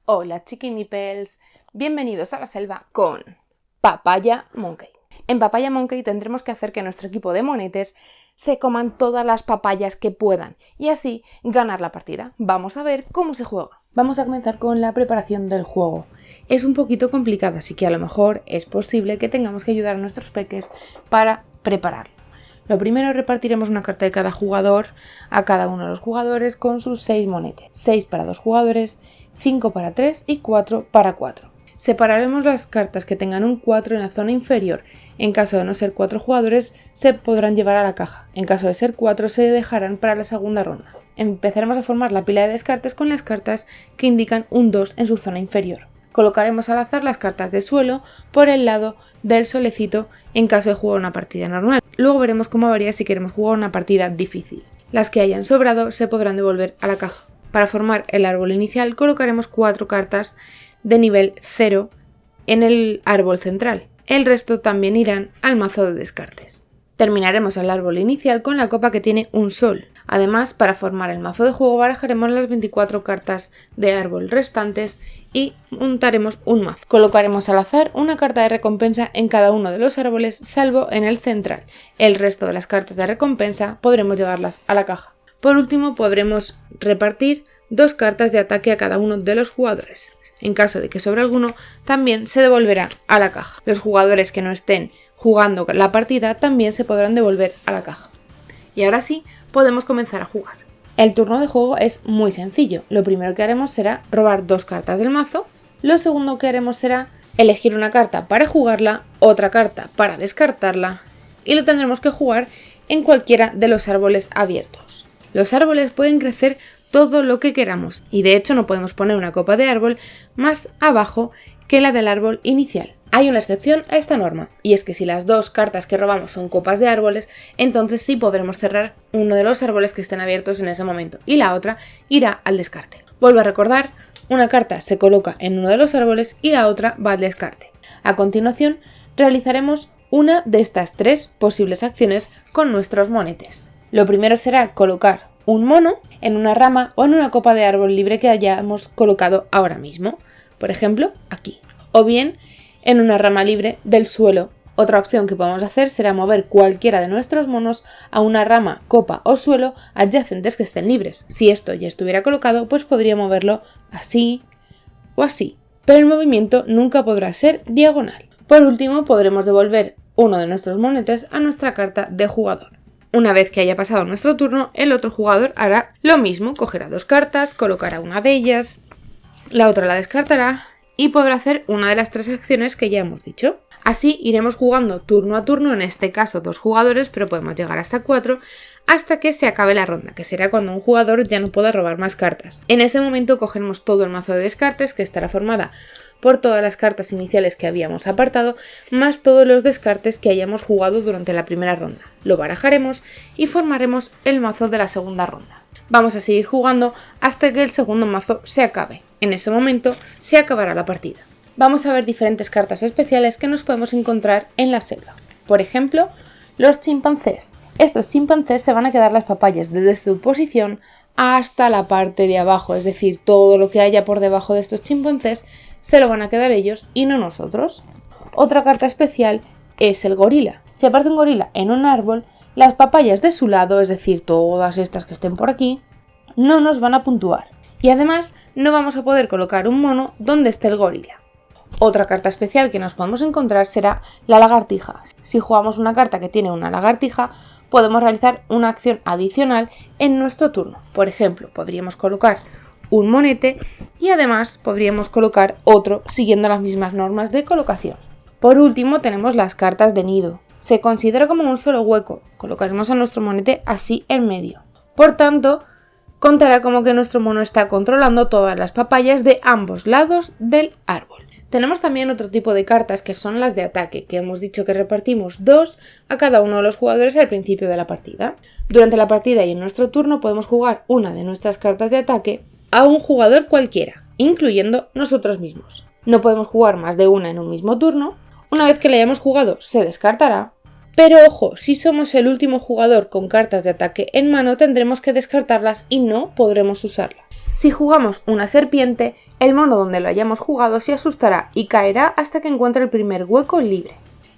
Hola chiquinipels, bienvenidos a la selva con Papaya Monkey. En Papaya Monkey tendremos que hacer que nuestro equipo de monetes se coman todas las papayas que puedan y así ganar la partida. Vamos a ver cómo se juega. Vamos a comenzar con la preparación del juego. Es un poquito complicada, así que a lo mejor es posible que tengamos que ayudar a nuestros peques para prepararlo. Lo primero, repartiremos una carta de cada jugador a cada uno de los jugadores con sus 6 monetes. 6 para 2 jugadores, 5 para 3 y 4 para 4. Separaremos las cartas que tengan un 4 en la zona inferior. En caso de no ser 4 jugadores, se podrán llevar a la caja. En caso de ser 4, se dejarán para la segunda ronda. Empezaremos a formar la pila de descartes con las cartas que indican un 2 en su zona inferior. Colocaremos al azar las cartas de suelo por el lado del solecito en caso de jugar una partida normal. Luego veremos cómo varía si queremos jugar una partida difícil. Las que hayan sobrado se podrán devolver a la caja. Para formar el árbol inicial colocaremos 4 cartas de nivel 0 en el árbol central. El resto también irán al mazo de descartes. Terminaremos el árbol inicial con la copa que tiene un sol. Además, para formar el mazo de juego barajaremos las 24 cartas de árbol restantes y montaremos un mazo. Colocaremos al azar una carta de recompensa en cada uno de los árboles, salvo en el central. El resto de las cartas de recompensa podremos llevarlas a la caja. Por último, podremos repartir 2 cartas de ataque a cada uno de los jugadores. En caso de que sobre alguno, también se devolverá a la caja. Los jugadores que no estén jugando la partida también se podrán devolver a la caja. Y ahora sí, podemos comenzar a jugar. El turno de juego es muy sencillo. Lo primero que haremos será robar 2 cartas del mazo. Lo segundo que haremos será elegir una carta para jugarla, otra carta para descartarla, y lo tendremos que jugar en cualquiera de los árboles abiertos. Los árboles pueden crecer todo lo que queramos y de hecho no podemos poner una copa de árbol más abajo que la del árbol inicial. Hay una excepción a esta norma y es que si las 2 cartas que robamos son copas de árboles, entonces sí podremos cerrar uno de los árboles que estén abiertos en ese momento y la otra irá al descarte. Vuelvo a recordar, una carta se coloca en uno de los árboles y la otra va al descarte. A continuación realizaremos una de estas 3 posibles acciones con nuestros monetes. Lo primero será colocar un mono en una rama o en una copa de árbol libre que hayamos colocado ahora mismo, por ejemplo aquí, o bien en una rama libre del suelo. Otra opción que podemos hacer será mover cualquiera de nuestros monos a una rama, copa o suelo adyacentes que estén libres. Si esto ya estuviera colocado, pues podría moverlo así o así, pero el movimiento nunca podrá ser diagonal. Por último, podremos devolver uno de nuestros monetes a nuestra carta de jugador. Una vez que haya pasado nuestro turno, el otro jugador hará lo mismo, cogerá 2 cartas, colocará una de ellas, la otra la descartará y podrá hacer una de las 3 acciones que ya hemos dicho. Así iremos jugando turno a turno, en este caso 2 jugadores, pero podemos llegar hasta 4, hasta que se acabe la ronda, que será cuando un jugador ya no pueda robar más cartas. En ese momento cogeremos todo el mazo de descartes, que estará formada por todas las cartas iniciales que habíamos apartado, más todos los descartes que hayamos jugado durante la primera ronda. Lo barajaremos y formaremos el mazo de la segunda ronda. Vamos a seguir jugando hasta que el segundo mazo se acabe. En ese momento se acabará la partida. Vamos a ver diferentes cartas especiales que nos podemos encontrar en la selva. Por ejemplo, los chimpancés. Estos chimpancés se van a quedar las papayas desde su posición hasta la parte de abajo, es decir, todo lo que haya por debajo de estos chimpancés se lo van a quedar ellos y no nosotros. Otra carta especial es el gorila. Si aparece un gorila en un árbol, las papayas de su lado, es decir, todas estas que estén por aquí, no nos van a puntuar. Y además no vamos a poder colocar un mono donde esté el gorila. Otra carta especial que nos podemos encontrar será la lagartija. Si jugamos una carta que tiene una lagartija, podemos realizar una acción adicional en nuestro turno. Por ejemplo, podríamos colocar un monete y además podríamos colocar otro siguiendo las mismas normas de colocación. Por último tenemos las cartas de nido. Se considera como un solo hueco, colocaremos a nuestro monete así en medio. Por tanto, contará como que nuestro mono está controlando todas las papayas de ambos lados del árbol. Tenemos también otro tipo de cartas que son las de ataque, que hemos dicho que repartimos 2 a cada uno de los jugadores al principio de la partida. Durante la partida y en nuestro turno podemos jugar una de nuestras cartas de ataque a un jugador cualquiera, incluyendo nosotros mismos. No podemos jugar más de una en un mismo turno. Una vez que la hayamos jugado, se descartará. Pero ojo, si somos el último jugador con cartas de ataque en mano, tendremos que descartarlas y no podremos usarla. Si jugamos una serpiente, el mono donde lo hayamos jugado se asustará y caerá hasta que encuentre el primer hueco libre.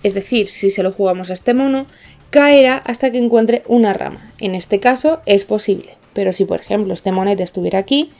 Es decir, si se lo jugamos a este mono, caerá hasta que encuentre una rama. En este caso es posible, pero si por ejemplo este monete estuviera aquí,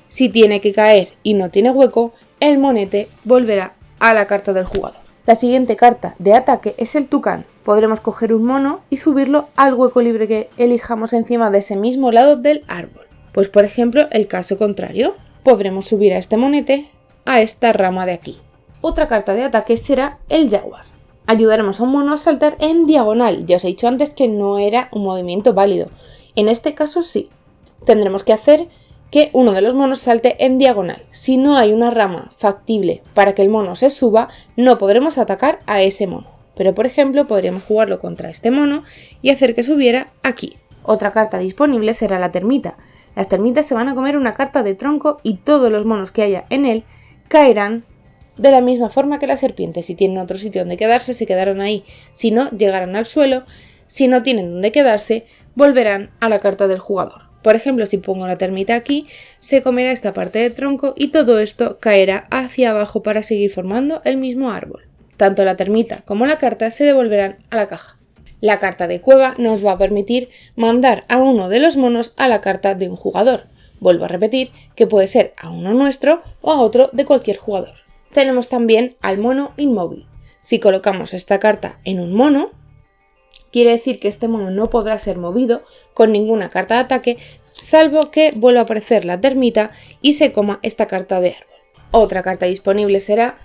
si tiene que caer y no tiene hueco, el monete volverá a la carta del jugador. La siguiente carta de ataque es el tucán. Podremos coger un mono y subirlo al hueco libre que elijamos encima de ese mismo lado del árbol. Pues por ejemplo, el caso contrario, podremos subir a este monete a esta rama de aquí. Otra carta de ataque será el jaguar. Ayudaremos a un mono a saltar en diagonal. Ya os he dicho antes que no era un movimiento válido. En este caso sí. Tendremos que hacer que uno de los monos salte en diagonal. Si no hay una rama factible para que el mono se suba, no podremos atacar a ese mono. Pero por ejemplo, podríamos jugarlo contra este mono y hacer que subiera aquí. Otra carta disponible será la termita. Las termitas se van a comer una carta de tronco y todos los monos que haya en él caerán de la misma forma que la serpiente. Si tienen otro sitio donde quedarse, se quedarán ahí. Si no, llegarán al suelo. Si no tienen donde quedarse, volverán a la carta del jugador. Por ejemplo, si pongo la termita aquí, se comerá esta parte de tronco y todo esto caerá hacia abajo para seguir formando el mismo árbol. Tanto la termita como la carta se devolverán a la caja. La carta de cueva nos va a permitir mandar a uno de los monos a la carta de un jugador. Vuelvo a repetir que puede ser a uno nuestro o a otro de cualquier jugador. Tenemos también al mono inmóvil. Si colocamos esta carta en un mono, quiere decir que este mono no podrá ser movido con ninguna carta de ataque, salvo que vuelva a aparecer la termita y se coma esta carta de árbol. Otra carta disponible será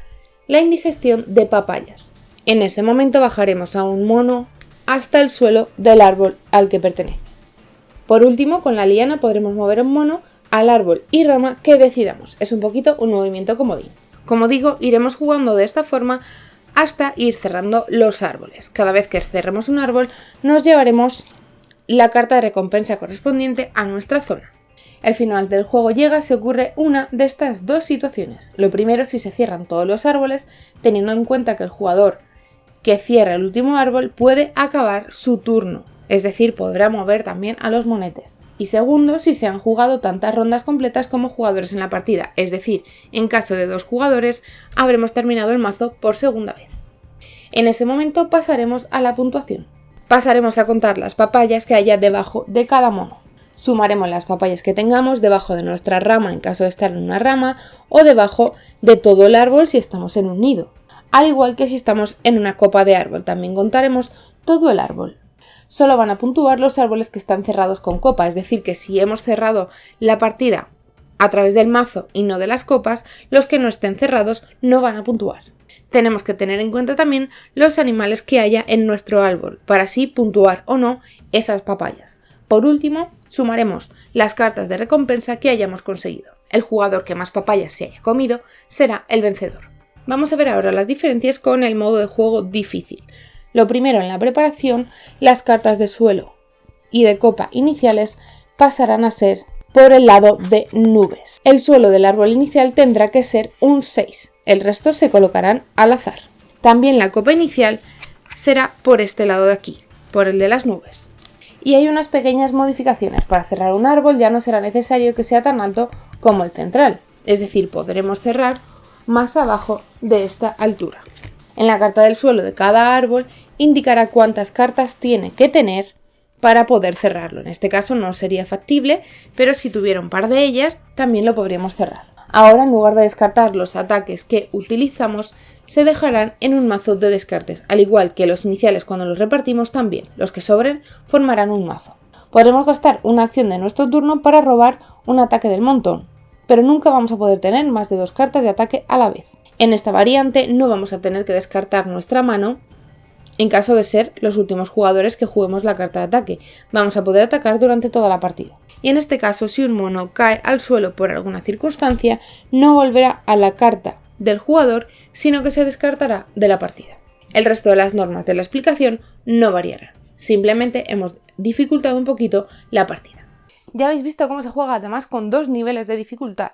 la indigestión de papayas. En ese momento bajaremos a un mono hasta el suelo del árbol al que pertenece. Por último, con la liana podremos mover un mono al árbol y rama que decidamos. Es un poquito un movimiento comodín. Como digo, iremos jugando de esta forma hasta ir cerrando los árboles. Cada vez que cerremos un árbol, nos llevaremos la carta de recompensa correspondiente a nuestra zona. El final del juego llega si ocurre una de estas dos situaciones. Lo primero, si se cierran todos los árboles, teniendo en cuenta que el jugador que cierra el último árbol puede acabar su turno, es decir, podrá mover también a los monetes. Y segundo, si se han jugado tantas rondas completas como jugadores en la partida, es decir, en caso de 2 jugadores, habremos terminado el mazo por segunda vez. En ese momento pasaremos a la puntuación. Pasaremos a contar las papayas que haya debajo de cada mono. Sumaremos las papayas que tengamos debajo de nuestra rama en caso de estar en una rama o debajo de todo el árbol si estamos en un nido. Al igual que si estamos en una copa de árbol, también contaremos todo el árbol. Solo van a puntuar los árboles que están cerrados con copa, es decir, que si hemos cerrado la partida a través del mazo y no de las copas, los que no estén cerrados no van a puntuar. Tenemos que tener en cuenta también los animales que haya en nuestro árbol, para así puntuar o no esas papayas. Por último, sumaremos las cartas de recompensa que hayamos conseguido. El jugador que más papayas se haya comido será el vencedor. Vamos a ver ahora las diferencias con el modo de juego difícil. Lo primero, en la preparación, las cartas de suelo y de copa iniciales pasarán a ser por el lado de nubes. El suelo del árbol inicial tendrá que ser un 6, el resto se colocarán al azar. También la copa inicial será por este lado de aquí, por el de las nubes. Y hay unas pequeñas modificaciones. Para cerrar un árbol ya no será necesario que sea tan alto como el central, es decir, podremos cerrar más abajo de esta altura. En la carta del suelo de cada árbol indicará cuántas cartas tiene que tener para poder cerrarlo. En este caso no sería factible, pero si tuviera un par de ellas también lo podríamos cerrar. Ahora, en lugar de descartar los ataques que utilizamos, se dejarán en un mazo de descartes, al igual que los iniciales cuando los repartimos también. Los que sobren formarán un mazo. Podremos gastar una acción de nuestro turno para robar un ataque del montón, pero nunca vamos a poder tener más de 2 cartas de ataque a la vez. En esta variante no vamos a tener que descartar nuestra mano en caso de ser los últimos jugadores que juguemos la carta de ataque. Vamos a poder atacar durante toda la partida. Y en este caso, si un mono cae al suelo por alguna circunstancia, no volverá a la carta del jugador, sino que se descartará de la partida. El resto de las normas de la explicación no variarán. Simplemente hemos dificultado un poquito la partida. Ya habéis visto cómo se juega además con 2 niveles de dificultad.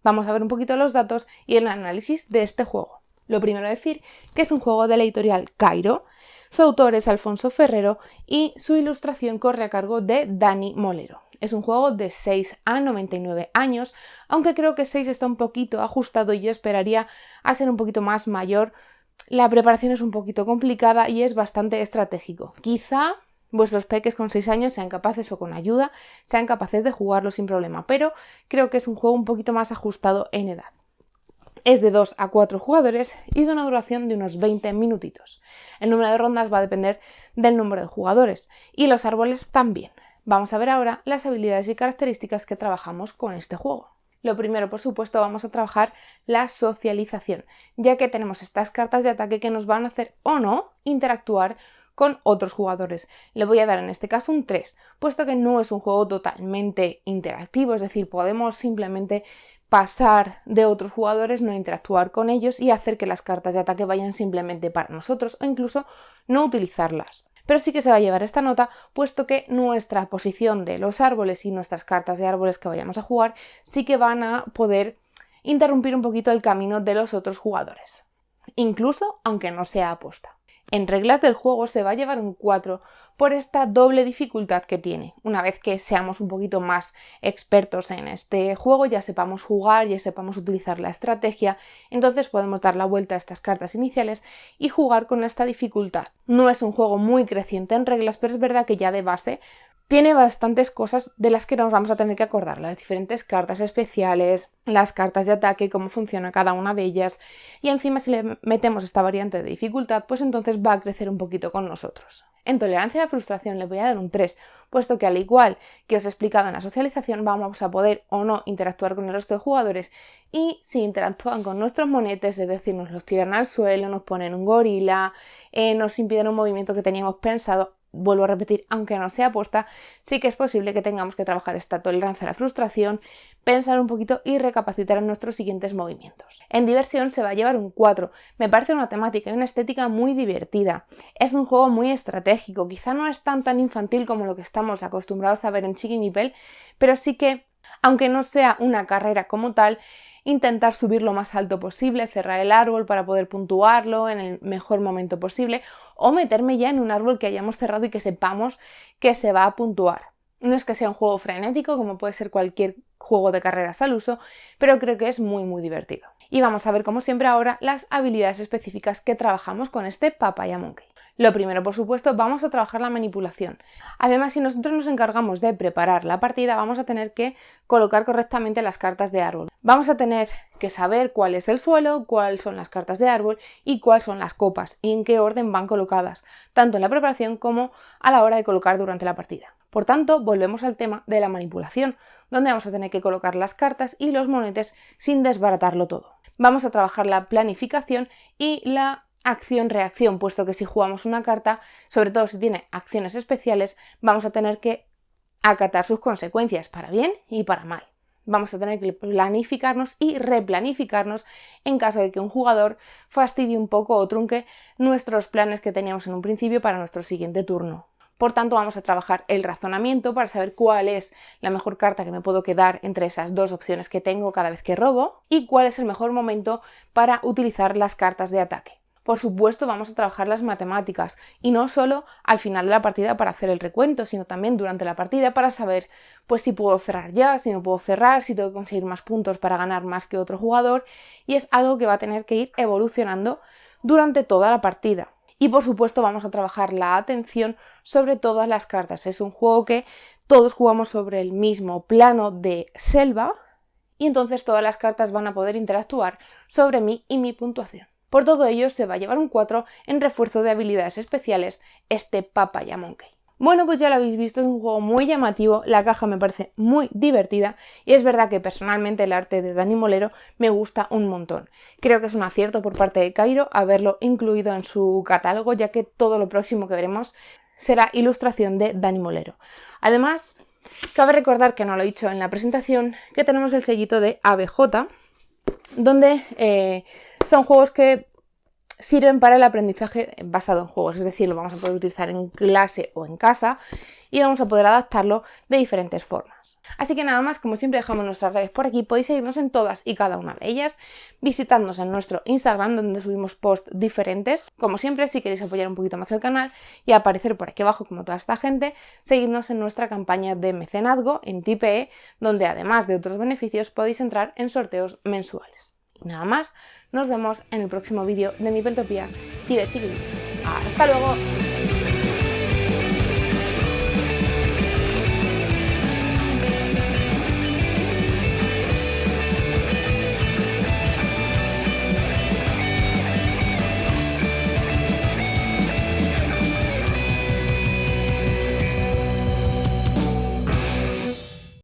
Vamos a ver un poquito los datos y el análisis de este juego. Lo primero decir que es un juego de la editorial Cairo, su autor es Alfonso Ferrero y su ilustración corre a cargo de Dani Molero. Es un juego de 6 a 99 años, aunque creo que 6 está un poquito ajustado y yo esperaría a ser un poquito más mayor. La preparación es un poquito complicada y es bastante estratégico. Quizá vuestros peques con 6 años sean capaces o con ayuda, sean capaces de jugarlo sin problema, pero creo que es un juego un poquito más ajustado en edad. Es de 2 a 4 jugadores y de una duración de unos 20 minutitos. El número de rondas va a depender del número de jugadores y los árboles también. Vamos a ver ahora las habilidades y características que trabajamos con este juego. Lo primero, por supuesto, vamos a trabajar la socialización, ya que tenemos estas cartas de ataque que nos van a hacer o no interactuar con otros jugadores. Le voy a dar en este caso un 3, puesto que no es un juego totalmente interactivo, es decir, podemos simplemente pasar de otros jugadores, no interactuar con ellos y hacer que las cartas de ataque vayan simplemente para nosotros o incluso no utilizarlas. Pero sí que se va a llevar esta nota, puesto que nuestra posición de los árboles y nuestras cartas de árboles que vayamos a jugar sí que van a poder interrumpir un poquito el camino de los otros jugadores, incluso aunque no sea aposta. En reglas del juego se va a llevar un 4 por esta doble dificultad que tiene. Una vez que seamos un poquito más expertos en este juego, ya sepamos jugar, ya sepamos utilizar la estrategia, entonces podemos dar la vuelta a estas cartas iniciales y jugar con esta dificultad. No es un juego muy creciente en reglas, pero es verdad que ya de base tiene bastantes cosas de las que nos vamos a tener que acordar, las diferentes cartas especiales, las cartas de ataque, cómo funciona cada una de ellas, y encima si le metemos esta variante de dificultad, pues entonces va a crecer un poquito con nosotros. En tolerancia a la frustración le voy a dar un 3, puesto que al igual que os he explicado en la socialización, vamos a poder o no interactuar con el resto de jugadores, y si interactúan con nuestros monetes, es decir, nos los tiran al suelo, nos ponen un gorila, nos impiden un movimiento que teníamos pensado, vuelvo a repetir, aunque no sea aposta, sí que es posible que tengamos que trabajar esta tolerancia a la frustración, pensar un poquito y recapacitar en nuestros siguientes movimientos. En diversión se va a llevar un 4. Me parece una temática y una estética muy divertida. Es un juego muy estratégico, quizá no es tan infantil como lo que estamos acostumbrados a ver en Chiqui Mipel, pero sí que, aunque no sea una carrera como tal, intentar subir lo más alto posible, cerrar el árbol para poder puntuarlo en el mejor momento posible o meterme ya en un árbol que hayamos cerrado y que sepamos que se va a puntuar. No es que sea un juego frenético como puede ser cualquier juego de carreras al uso, pero creo que es muy divertido. Y vamos a ver como siempre ahora las habilidades específicas que trabajamos con este Papaya Monkey. Lo primero, por supuesto, vamos a trabajar la manipulación. Además, si nosotros nos encargamos de preparar la partida, vamos a tener que colocar correctamente las cartas de árbol. Vamos a tener que saber cuál es el suelo, cuáles son las cartas de árbol y cuáles son las copas y en qué orden van colocadas, tanto en la preparación como a la hora de colocar durante la partida. Por tanto, volvemos al tema de la manipulación, donde vamos a tener que colocar las cartas y los monetes sin desbaratarlo todo. Vamos a trabajar la planificación y la acción-reacción, puesto que si jugamos una carta, sobre todo si tiene acciones especiales, vamos a tener que acatar sus consecuencias para bien y para mal. Vamos a tener que planificarnos y replanificarnos en caso de que un jugador fastidie un poco o trunque nuestros planes que teníamos en un principio para nuestro siguiente turno. Por tanto, vamos a trabajar el razonamiento para saber cuál es la mejor carta que me puedo quedar entre esas dos opciones que tengo cada vez que robo y cuál es el mejor momento para utilizar las cartas de ataque. Por supuesto, vamos a trabajar las matemáticas y no solo al final de la partida para hacer el recuento, sino también durante la partida para saber pues si puedo cerrar ya, si no puedo cerrar, si tengo que conseguir más puntos para ganar más que otro jugador, y es algo que va a tener que ir evolucionando durante toda la partida. Y por supuesto vamos a trabajar la atención sobre todas las cartas. Es un juego que todos jugamos sobre el mismo plano de selva y entonces todas las cartas van a poder interactuar sobre mí y mi puntuación. Por todo ello se va a llevar un 4 en refuerzo de habilidades especiales este Papaya Monkey. Bueno, pues ya lo habéis visto, es un juego muy llamativo, la caja me parece muy divertida y es verdad que personalmente el arte de Dani Molero me gusta un montón. Creo que es un acierto por parte de Cairo haberlo incluido en su catálogo, ya que todo lo próximo que veremos será ilustración de Dani Molero. Además, cabe recordar, que no lo he dicho en la presentación, que tenemos el sellito de ABJ, donde son juegos que sirven para el aprendizaje basado en juegos, es decir, lo vamos a poder utilizar en clase o en casa y vamos a poder adaptarlo de diferentes formas. Así que nada más, como siempre dejamos nuestras redes por aquí, podéis seguirnos en todas y cada una de ellas, visitadnos en nuestro Instagram donde subimos posts diferentes, como siempre si queréis apoyar un poquito más el canal y aparecer por aquí abajo como toda esta gente, seguidnos en nuestra campaña de mecenazgo en Tipeee, donde además de otros beneficios podéis entrar en sorteos mensuales. Y nada más, nos vemos en el próximo vídeo de Nipeltopía y de Chiquilín. ¡Hasta luego!